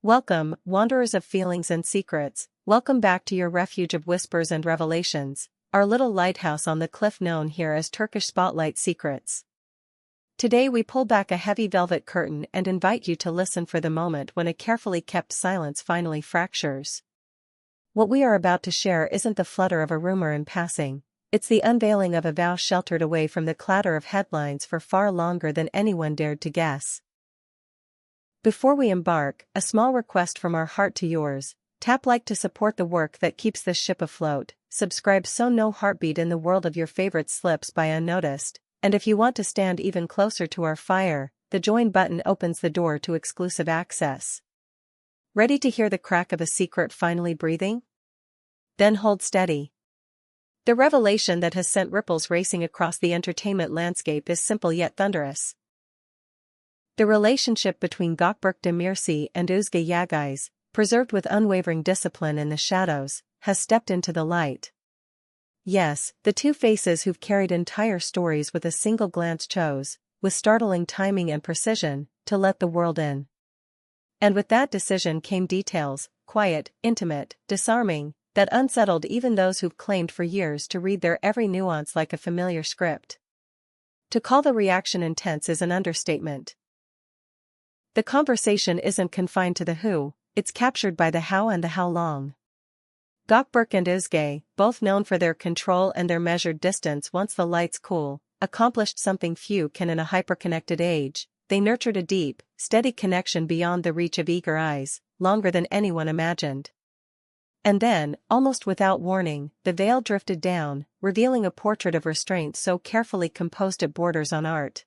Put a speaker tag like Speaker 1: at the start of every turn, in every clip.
Speaker 1: Welcome, wanderers of feelings and secrets, welcome back to your refuge of whispers and revelations, our little lighthouse on the cliff known here as Turkish Spotlight Secrets. Today we pull back a heavy velvet curtain and invite you to listen for the moment when a carefully kept silence finally fractures. What we are about to share isn't the flutter of a rumor in passing, it's the unveiling of a vow sheltered away from the clatter of headlines for far longer than anyone dared to guess. Before we embark, a small request from our heart to yours: tap like to support the work that keeps this ship afloat, subscribe so no heartbeat in the world of your favorites slips by unnoticed, and if you want to stand even closer to our fire, the join button opens the door to exclusive access. Ready to hear the crack of a secret finally breathing? Then hold steady. The revelation that has sent ripples racing across the entertainment landscape is simple yet thunderous. The relationship between Gökberk Demirci and Özge Yağız, preserved with unwavering discipline in the shadows, has stepped into the light. Yes, the two faces who've carried entire stories with a single glance chose, with startling timing and precision, to let the world in. And with that decision came details, quiet, intimate, disarming, that unsettled even those who've claimed for years to read their every nuance like a familiar script. To call the reaction intense is an understatement. The conversation isn't confined to the who, it's captured by the how and the how long. Gökberk and Özge, both known for their control and their measured distance once the lights cool, accomplished something few can in a hyper-connected age. They nurtured a deep, steady connection beyond the reach of eager eyes, longer than anyone imagined. And then, almost without warning, the veil drifted down, revealing a portrait of restraint so carefully composed it borders on art.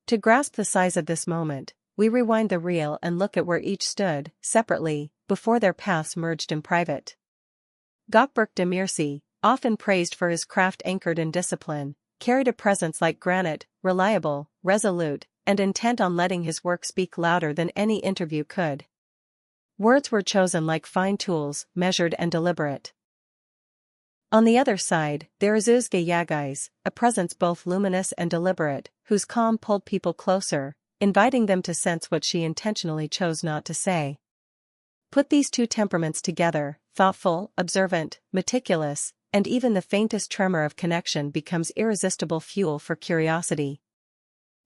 Speaker 1: To grasp the size of this moment, we rewind the reel and look at where each stood, separately, before their paths merged in private. Gökberk Demirci, often praised for his craft anchored in discipline, carried a presence like granite, reliable, resolute, and intent on letting his work speak louder than any interview could. Words were chosen like fine tools, measured and deliberate. On the other side, there is Özge Yağız, a presence both luminous and deliberate, whose calm pulled people closer, inviting them to sense what she intentionally chose not to say. Put these two temperaments together, thoughtful, observant, meticulous, and even the faintest tremor of connection becomes irresistible fuel for curiosity.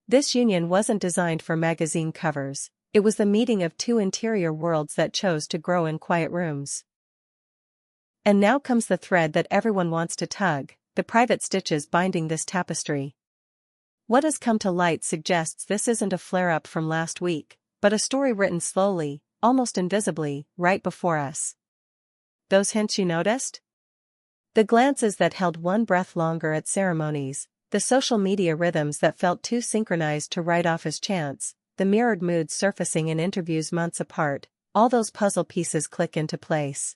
Speaker 1: This union wasn't designed for magazine covers, it was the meeting of two interior worlds that chose to grow in quiet rooms. And now comes the thread that everyone wants to tug, the private stitches binding this tapestry. What has come to light suggests this isn't a flare-up from last week, but a story written slowly, almost invisibly, right before us. Those hints you noticed? The glances that held one breath longer at ceremonies, the social media rhythms that felt too synchronized to write off as chance, the mirrored moods surfacing in interviews months apart, all those puzzle pieces click into place.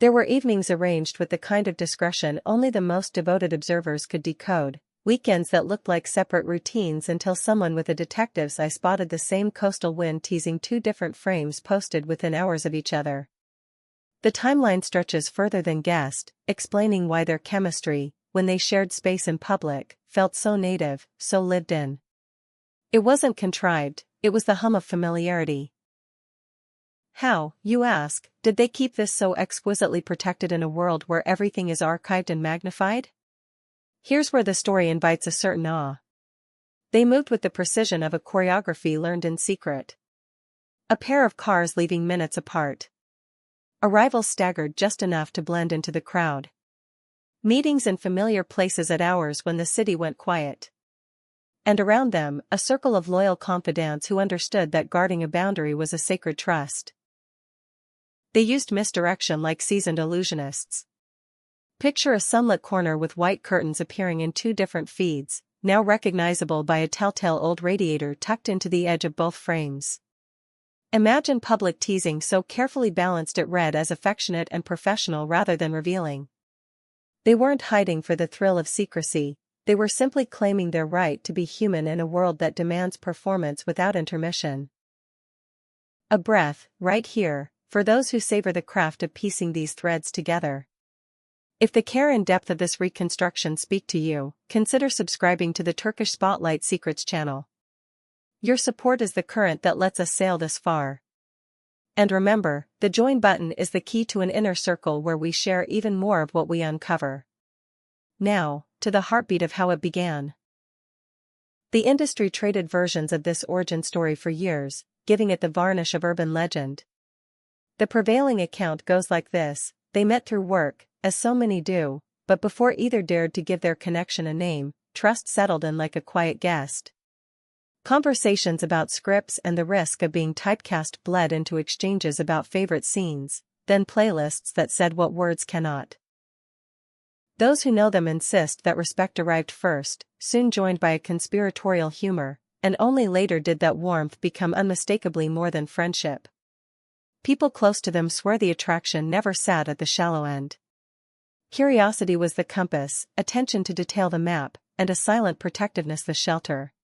Speaker 1: There were evenings arranged with the kind of discretion only the most devoted observers could decode, weekends that looked like separate routines until someone with a detective's eye spotted the same coastal wind teasing two different frames posted within hours of each other. The timeline stretches further than guessed, explaining why their chemistry, when they shared space in public, felt so native, so lived in. It wasn't contrived, it was the hum of familiarity. How, you ask, did they keep this so exquisitely protected in a world where everything is archived and magnified? Here's where the story invites a certain awe. They moved with the precision of a choreography learned in secret. A pair of cars leaving minutes apart. Arrivals staggered just enough to blend into the crowd. Meetings in familiar places at hours when the city went quiet. And around them, a circle of loyal confidants who understood that guarding a boundary was a sacred trust. They used misdirection like seasoned illusionists. Picture a sunlit corner with white curtains appearing in two different feeds, now recognizable by a telltale old radiator tucked into the edge of both frames. Imagine public teasing so carefully balanced it read as affectionate and professional rather than revealing. They weren't hiding for the thrill of secrecy, they were simply claiming their right to be human in a world that demands performance without intermission. A breath, right here, for those who savor the craft of piecing these threads together. If the care and depth of this reconstruction speak to you, consider subscribing to the Turkish Spotlight Secrets channel. Your support is the current that lets us sail this far. And remember, the join button is the key to an inner circle where we share even more of what we uncover. Now, to the heartbeat of how it began. The industry traded versions of this origin story for years, giving it the varnish of urban legend. The prevailing account goes like this: they met through work, as so many do, but before either dared to give their connection a name, trust settled in like a quiet guest. Conversations about scripts and the risk of being typecast bled into exchanges about favorite scenes, then playlists that said what words cannot. Those who know them insist that respect arrived first, soon joined by a conspiratorial humor, and only later did that warmth become unmistakably more than friendship. People close to them swear the attraction never sat at the shallow end. Curiosity was the compass, attention to detail the map, and a silent protectiveness the shelter.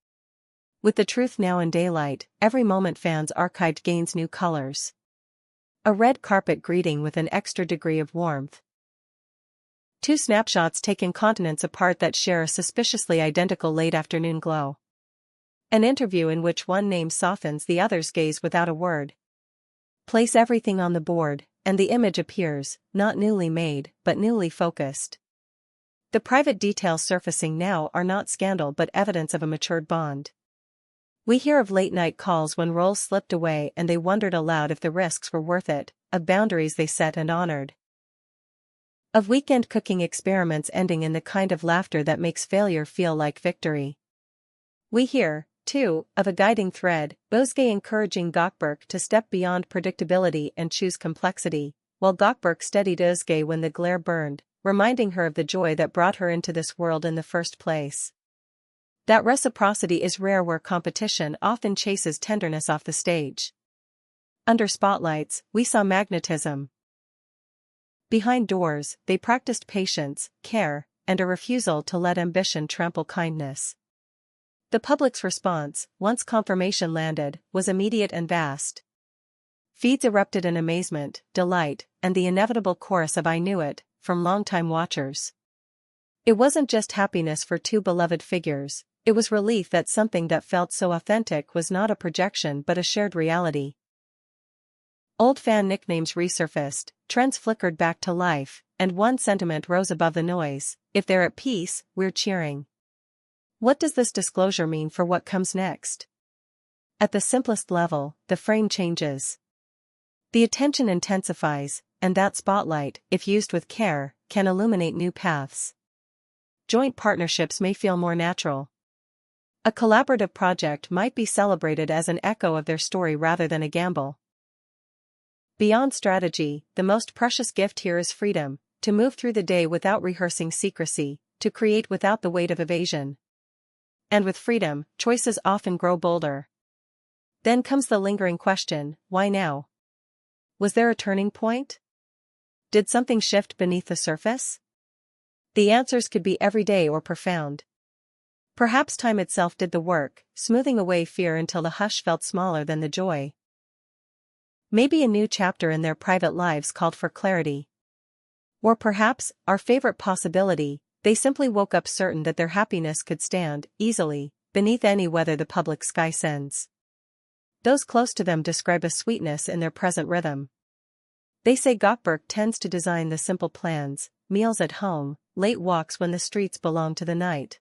Speaker 1: With the truth now in daylight, every moment fans archived gains new colors. A red carpet greeting with an extra degree of warmth. Two snapshots taken continents apart that share a suspiciously identical late-afternoon glow. An interview in which one name softens the other's gaze without a word. Place everything on the board, and the image appears, not newly made, but newly focused. The private details surfacing now are not scandal but evidence of a matured bond. We hear of late-night calls when roles slipped away and they wondered aloud if the risks were worth it, of boundaries they set and honored. Of weekend cooking experiments ending in the kind of laughter that makes failure feel like victory. We hear, too, of a guiding thread, Özge encouraging Gökberk to step beyond predictability and choose complexity, while Gökberk steadied Özge when the glare burned, reminding her of the joy that brought her into this world in the first place. That reciprocity is rare where competition often chases tenderness off the stage. Under spotlights, we saw magnetism. Behind doors, they practiced patience, care, and a refusal to let ambition trample kindness. The public's response, once confirmation landed, was immediate and vast. Feeds erupted in amazement, delight, and the inevitable chorus of "I knew it," from longtime watchers. It wasn't just happiness for two beloved figures, it was relief that something that felt so authentic was not a projection but a shared reality. Old fan nicknames resurfaced, trends flickered back to life, and one sentiment rose above the noise: if they're at peace, we're cheering. What does this disclosure mean for what comes next? At the simplest level, the frame changes. The attention intensifies, and that spotlight, if used with care, can illuminate new paths. Joint partnerships may feel more natural. A collaborative project might be celebrated as an echo of their story rather than a gamble. Beyond strategy, the most precious gift here is freedom, to move through the day without rehearsing secrecy, to create without the weight of evasion. And with freedom, choices often grow bolder. Then comes the lingering question: why now? Was there a turning point? Did something shift beneath the surface? The answers could be everyday or profound. Perhaps time itself did the work, smoothing away fear until the hush felt smaller than the joy. Maybe a new chapter in their private lives called for clarity. Or perhaps, our favorite possibility, they simply woke up certain that their happiness could stand, easily, beneath any weather the public sky sends. Those close to them describe a sweetness in their present rhythm. They say Gökberk tends to design the simple plans: meals at home, late walks when the streets belong to the night.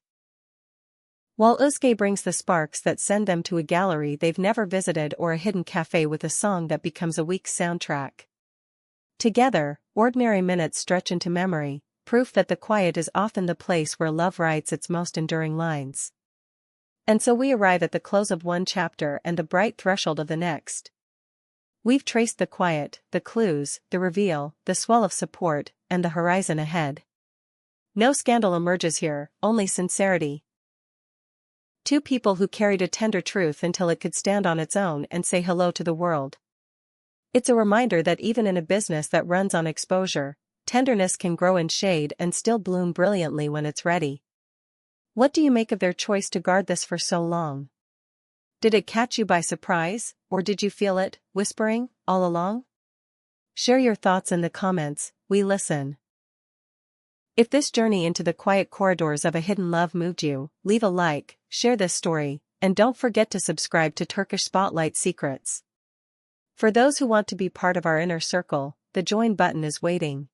Speaker 1: While Özge brings the sparks that send them to a gallery they've never visited or a hidden cafe with a song that becomes a week's soundtrack. Together, ordinary minutes stretch into memory, proof that the quiet is often the place where love writes its most enduring lines. And so we arrive at the close of one chapter and the bright threshold of the next. We've traced the quiet, the clues, the reveal, the swell of support, and the horizon ahead. No scandal emerges here, only sincerity. Two people who carried a tender truth until it could stand on its own and say hello to the world. It's a reminder that even in a business that runs on exposure, tenderness can grow in shade and still bloom brilliantly when it's ready. What do you make of their choice to guard this for so long? Did it catch you by surprise, or did you feel it, whispering, all along? Share your thoughts in the comments, we listen. If this journey into the quiet corridors of a hidden love moved you, leave a like, share this story, and don't forget to subscribe to Turkish Spotlight Secrets. For those who want to be part of our inner circle, the join button is waiting.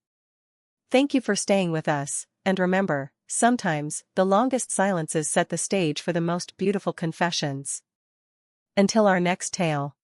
Speaker 1: Thank you for staying with us, and remember, sometimes, the longest silences set the stage for the most beautiful confessions. Until our next tale.